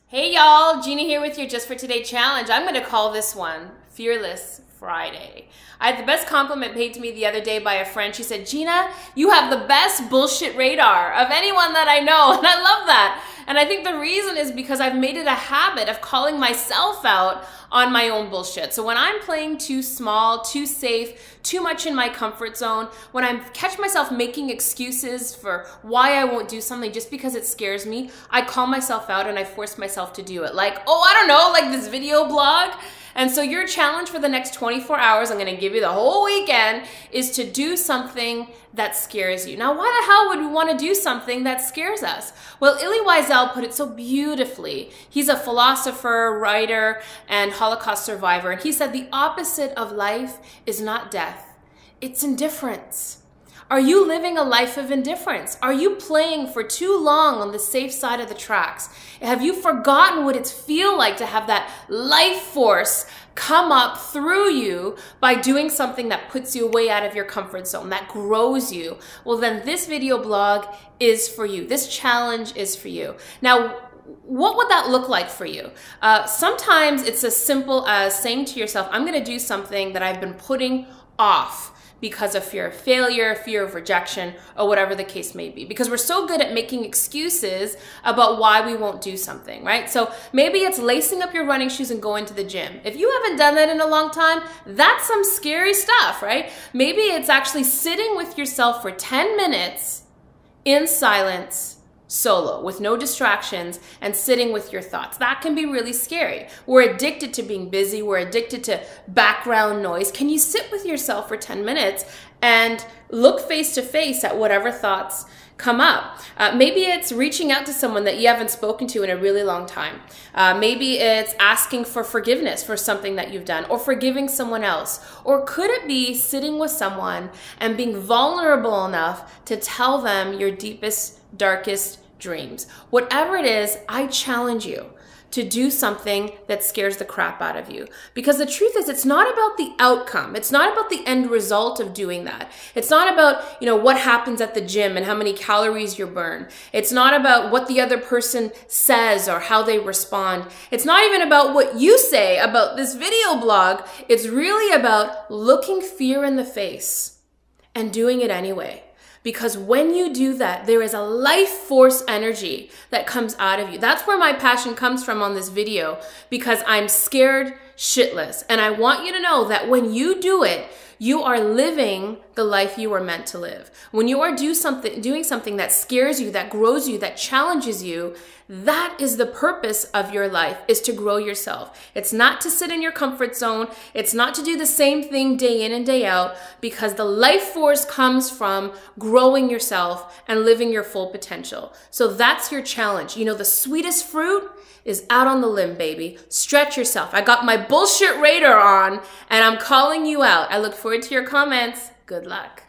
Hey y'all, Gina here with your Just for Today challenge. I'm going to call this one Fearless Friday. I had the best compliment paid to me the other day by a friend. She said, Gina, you have the best bullshit radar of anyone that I know. And I love that. And I think the reason is because I've made it a habit of calling myself out on my own bullshit. So when I'm playing too small, too safe, too much in my comfort zone, when I catch myself making excuses for why I won't do something just because it scares me, I call myself out and I force myself to do it. Like, oh, I don't know, like this video blog. And so your challenge for the next 24 hours, I'm gonna give you the whole weekend, is to do something that scares you. Now, why the hell would we wanna do something that scares us? Well, Elie Wiesel put it so beautifully. He's a philosopher, writer, and Holocaust survivor. And he said, the opposite of life is not death, it's indifference. Are you living a life of indifference? Are you playing for too long on the safe side of the tracks? Have you forgotten what it feels like to have that life force come up through you by doing something that puts you way out of your comfort zone, that grows you? Well, then this video blog is for you. This challenge is for you. Now, what would that look like for you? Sometimes it's as simple as saying to yourself, I'm going to do something that I've been putting off because of fear of failure, fear of rejection, or whatever the case may be. Because we're so good at making excuses about why we won't do something, right? So maybe it's lacing up your running shoes and going to the gym. If you haven't done that in a long time, that's some scary stuff, right? Maybe it's actually sitting with yourself for 10 minutes in silence, solo, with no distractions, and sitting with your thoughts. That can be really scary. We're addicted to being busy. We're addicted to background noise. Can you sit with yourself for 10 minutes and look face to face at whatever thoughts come up? Maybe it's reaching out to someone that you haven't spoken to in a really long time. Maybe it's asking for forgiveness for something that you've done, or forgiving someone else. Or could it be sitting with someone and being vulnerable enough to tell them your deepest, darkest dreams? Whatever it is, I challenge you to do something that scares the crap out of you. Because the truth is, it's not about the outcome. It's not about the end result of doing that. It's not about, what happens at the gym and how many calories you burn. It's not about what the other person says or how they respond. It's not even about what you say about this video blog. It's really about looking fear in the face and doing it anyway. Because when you do that, there is a life force energy that comes out of you. That's where my passion comes from on this video, because I'm scared shitless. And I want you to know that when you do it, you are living the life you were meant to live. When you are doing something that scares you, that grows you, that challenges you, that is the purpose of your life, is to grow yourself. It's not to sit in your comfort zone. It's not to do the same thing day in and day out, because the life force comes from growing yourself and living your full potential. So that's your challenge. The sweetest fruit is out on the limb, baby. Stretch yourself. I got my bullshit radar on and I'm calling you out. I look forward to your comments. Good luck.